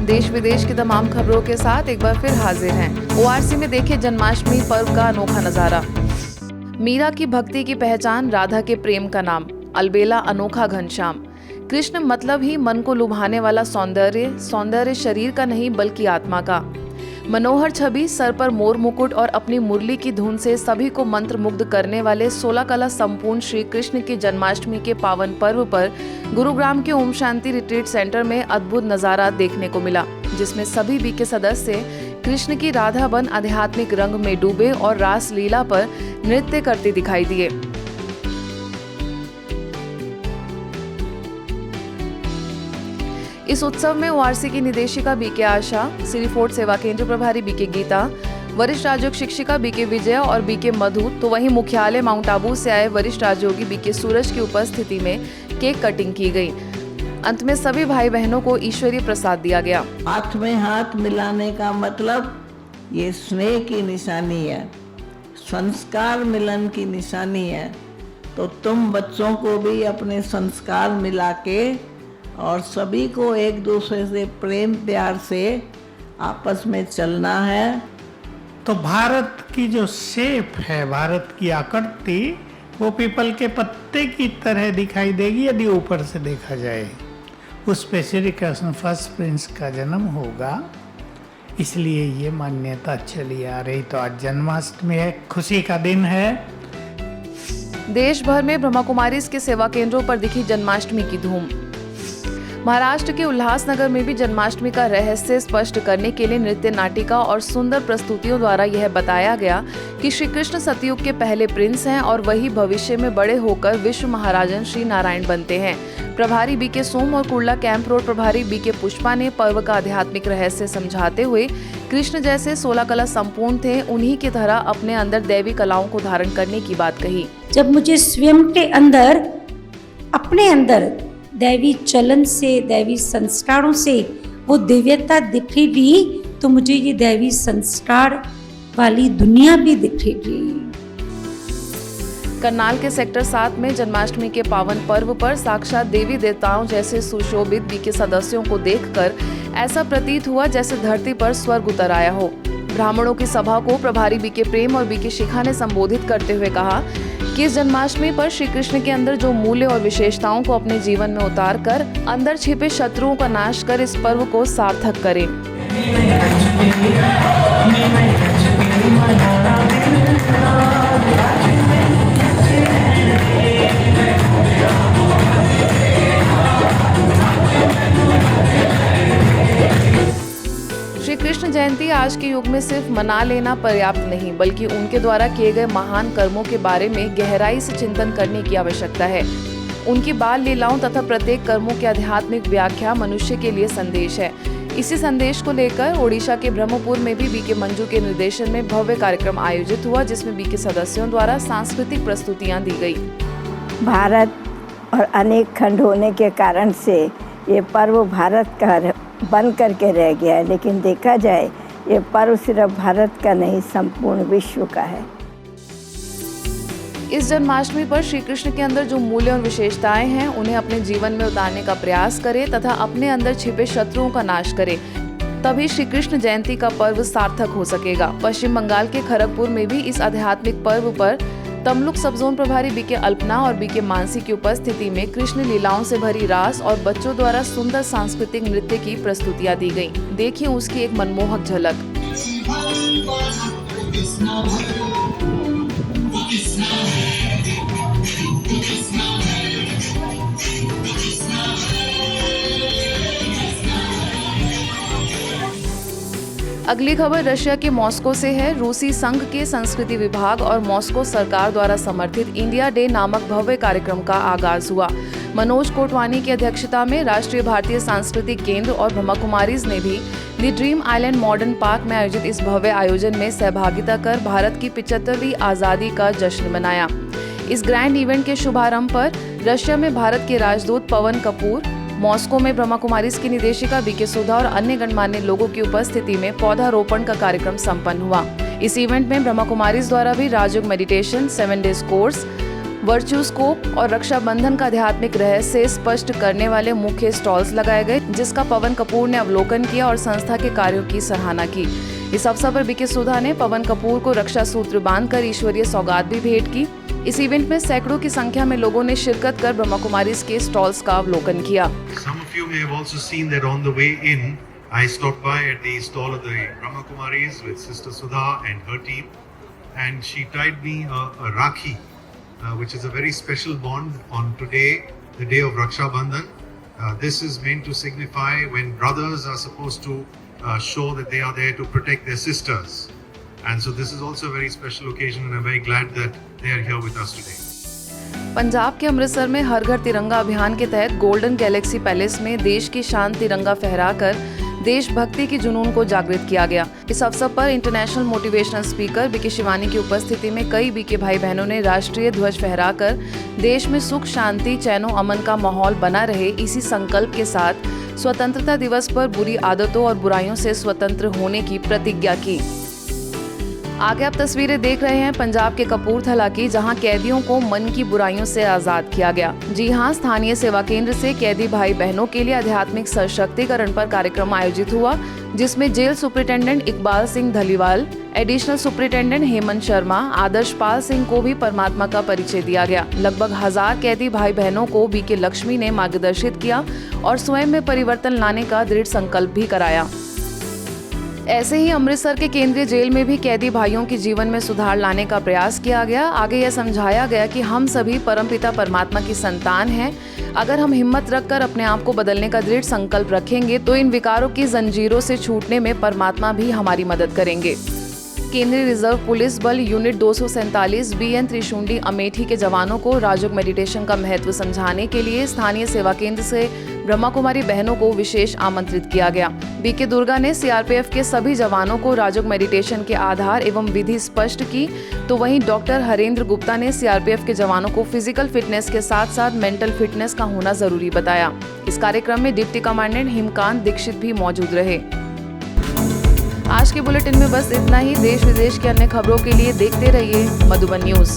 देश विदेश की तमाम खबरों के साथ एक बार फिर हाजिर हैं। ओआरसी में देखिए जन्माष्टमी पर्व का अनोखा नजारा। मीरा की भक्ति की पहचान, राधा के प्रेम का नाम, अलबेला अनोखा घनश्याम। कृष्ण मतलब ही मन को लुभाने वाला सौंदर्य शरीर का नहीं बल्कि आत्मा का। मनोहर छवि, सर पर मोर मुकुट और अपनी मुरली की धुन से सभी को मंत्रमुग्ध करने वाले 16 कला संपूर्ण श्री कृष्ण की जन्माष्टमी के पावन पर्व पर गुरुग्राम के ओम शांति रिट्रीट सेंटर में अद्भुत नजारा देखने को मिला, जिसमें सभी बीके सदस्य कृष्ण की राधा बन आध्यात्मिक रंग में डूबे और रास लीला पर नृत्य करते दिखाई दिए। इस उत्सव में ओआरसी की निदेशिका बीके आशा, सिरी फोर्ट सेवा केंद्र प्रभारी बीके गीता, वरिष्ठ राजयोग शिक्षिका बीके विजय और बीके मधु, तो वहीं मुख्यालय माउंट आबू से आए वरिष्ठ राजयोगी बीके सूरज की उपस्थिति में केक कटिंग की गई। अंत में सभी भाई बहनों को ईश्वरीय प्रसाद दिया गया। हाथ में हाथ मिलाने का मतलब ये स्नेह की निशानी है, संस्कार मिलन की निशानी है। तो तुम बच्चों को भी अपने संस्कार मिला के और सभी को एक दूसरे से प्रेम प्यार से आपस में चलना है। तो भारत की जो शेप है, भारत की आकृति, वो पीपल के पत्ते की तरह दिखाई देगी यदि ऊपर से देखा जाए। उस पे श्री कृष्ण फर्स्ट प्रिंस का जन्म होगा, इसलिए ये मान्यता चली आ रही। तो आज जन्माष्टमी है, खुशी का दिन है। देश भर में ब्रह्मा कुमारीज के सेवा केंद्रों पर दिखी जन्माष्टमी की धूम। महाराष्ट्र के उल्लासनगर में भी जन्माष्टमी का रहस्य स्पष्ट करने के लिए नृत्य नाटिका और सुंदर प्रस्तुतियों द्वारा यह बताया गया कि श्री कृष्ण सतयुग के पहले प्रिंस हैं और वही भविष्य में बड़े होकर विश्व महाराजन श्री नारायण बनते हैं। प्रभारी बीके सोम और कुर्ला कैंप रोड प्रभारी बीके पुष्पा ने पर्व का आध्यात्मिक रहस्य समझाते हुए कृष्ण जैसे 16 कला संपूर्ण थे, उन्हीं की तरह अपने अंदर दैवी कलाओं को धारण करने की बात कही। जब मुझे स्वयं के अंदर, अपने अंदर दैवी चलन से, दैवी संस्कारों से वो दिव्यता दिखेगी, तो मुझे ये दैवी संस्कार वाली दुनिया भी दिखेगी। करनाल के सेक्टर 7 में जन्माष्टमी के पावन पर्व पर साक्षात देवी देवताओं जैसे सुशोभित बीके सदस्यों को देखकर ऐसा प्रतीत हुआ जैसे धरती पर स्वर्ग उतर आया हो। ब्राह्मणों की सभा को प्रभारी बीके प्रेम और बीके शिखा ने संबोधित करते हुए कहा कि इस जन्माष्टमी पर श्री कृष्ण के अंदर जो मूल्य और विशेषताओं को अपने जीवन में उतार कर अंदर छिपे शत्रुओं का नाश कर इस पर्व को सार्थक करें। श्री कृष्ण जयंती आज के युग में सिर्फ मना लेना पर्याप्त नहीं, बल्कि उनके द्वारा किए गए महान कर्मों के बारे में गहराई से चिंतन करने की आवश्यकता है। उनकी बाल लीलाओं तथा प्रत्येक कर्मों की आध्यात्मिक व्याख्या मनुष्य के लिए संदेश है। इसी संदेश को लेकर ओडिशा के ब्रह्मपुर में भी बीके मंजू के निर्देशन में भव्य कार्यक्रम आयोजित हुआ, जिसमें बीके सदस्यों द्वारा सांस्कृतिक प्रस्तुतियां दी गई। भारत और अनेक खंड होने के कारण से ये पर्व भारत का बन करके रह गया है, लेकिन देखा जाए ये पर्व सिर्फ भारत का नहीं, संपूर्ण विश्व का है। इस जन्माष्टमी पर श्री कृष्ण के अंदर जो मूल्य और विशेषताएं हैं, उन्हें अपने जीवन में उतारने का प्रयास करें तथा अपने अंदर छिपे शत्रुओं का नाश करें, तभी श्री कृष्ण जयंती का पर्व सार्थक हो सकेगा। पश्चिम बंगाल के खड़गपुर में भी इस आध्यात्मिक पर्व पर तमलुक सब जोन प्रभारी बीके अल्पना और बीके मानसी की उपस्थिति में कृष्ण लीलाओं से भरी रास और बच्चों द्वारा सुंदर सांस्कृतिक नृत्य की प्रस्तुतियां दी गईं। देखिए उसकी एक मनमोहक झलक। अगली खबर रशिया के मॉस्को से है। रूसी संघ के संस्कृति विभाग और मॉस्को सरकार द्वारा समर्थित इंडिया डे नामक भव्य कार्यक्रम का आगाज हुआ। मनोज कोटवानी की अध्यक्षता में राष्ट्रीय भारतीय सांस्कृतिक केंद्र और ब्रह्मा कुमारीज ने भी the dream island modern park में आयोजित इस भव्य आयोजन में सहभागिता कर भारत की 75वीं आजादी का जश्न मनाया। इस ग्रैंड इवेंट के शुभारंभ पर रशिया में भारत के राजदूत पवन कपूर, मॉस्को में ब्रह्मा कुमारीज की निदेशिका बीके सुधा और अन्य गणमान्य लोगों की उपस्थिति में पौधारोपण का कार्यक्रम संपन्न हुआ। इस इवेंट में ब्रह्मा कुमारीज द्वारा भी राजयोग मेडिटेशन, 7 डेज कोर्स, वर्चुस्कोप और रक्षाबंधन का आध्यात्मिक रहस्य स्पष्ट करने वाले मुख्य स्टॉल्स लगाए गए, जिसका पवन कपूर ने अवलोकन किया और संस्था के कार्यों की सराहना की। इस अवसर पर बीके सुधा ने पवन कपूर को रक्षा सूत्र बांधकर ईश्वरीय सौगात भी भेंट की। इस इवेंट में सैकड़ों की संख्या में लोगों ने शिरकत कर ब्रह्मा कुमारीज के स्टॉल्स का अवलोकन किया। Some of you may have also seen that on the way in, I stopped by at the stall of the Brahma Kumaris with Sister Sudha and her team, and she tied me a Rakhi, which is a very special bond on today, the day of Raksha Bandhan. This is meant to signify when brothers are supposed to show that they are there to protect their sisters. And so this is also a very special occasion, and I'm very glad that they are here with us today. Punjab के अमृतसर में हर घर तिरंगा अभियान के तहत golden Galaxy palace में देश की शान तिरंगा फहराकर देशभक्ति की जुनून को जागृत किया गया। इस अवसर पर international motivational speaker BK Shivani की उपस्थिति में कई बीके भाई बहनों ने राष्ट्रीय ध्वज फहराकर देश में सुख, शांति, चैनो अमन का माहौल बना रहे, इसी संकल्प के साथ स्वतंत्रता दिवस पर बुरी आदतों और बुराइयों से स्वतंत्र होने की प्रतिज्ञा की। आगे आप तस्वीरें देख रहे हैं पंजाब के कपूरथला की, जहां कैदियों को मन की बुराइयों से आजाद किया गया। जी हां, स्थानीय सेवा केंद्र से कैदी भाई बहनों के लिए आध्यात्मिक सशक्तिकरण पर कार्यक्रम आयोजित हुआ, जिसमें jail superintendent Iqbal Singh Dhaliwal, additional superintendent Hemant Sharma, Adarshpal Singh को भी परमात्मा का परिचय दिया गया। लगभग 1000 कैदी भाई बहनों को बीके लक्ष्मी ने मार्गदर्शित किया और स्वयं में परिवर्तन लाने का दृढ़ संकल्प भी कराया। ऐसे ही अमृतसर के केंद्रीय जेल में भी कैदी भाइयों के जीवन में सुधार लाने का प्रयास किया गया। आगे यह समझाया गया कि हम सभी परमपिता परमात्मा की संतान हैं। अगर हम हिम्मत रखकर अपने आप को बदलने का दृढ़ संकल्प रखेंगे तो इन विकारों की जंजीरों से छूटने में परमात्मा भी हमारी मदद करेंगे। केंद्रीय रिजर्व पुलिस बल यूनिट 247 BN त्रिशुंडी अमेठी के जवानों को राजयोग मेडिटेशन का महत्व समझाने के लिए स्थानीय सेवा केंद्र से ब्रह्मा कुमारी बहनों को विशेष आमंत्रित किया गया। बीके दुर्गा ने CRPF के सभी जवानों को राजयोग मेडिटेशन के आधार एवं विधि स्पष्ट की, तो वहीं डॉक्टर हरेंद्र गुप्ता ने CRPF के जवानों को फिजिकल फिटनेस के साथ साथ मेंटल फिटनेस का होना जरूरी बताया। इस कार्यक्रम में डिप्टी कमांडेंट हिमकांत दीक्षित भी मौजूद रहे। आज के बुलेटिन में बस इतना ही। देश विदेश की अन्य खबरों के लिए देखते रहिए मधुबन न्यूज।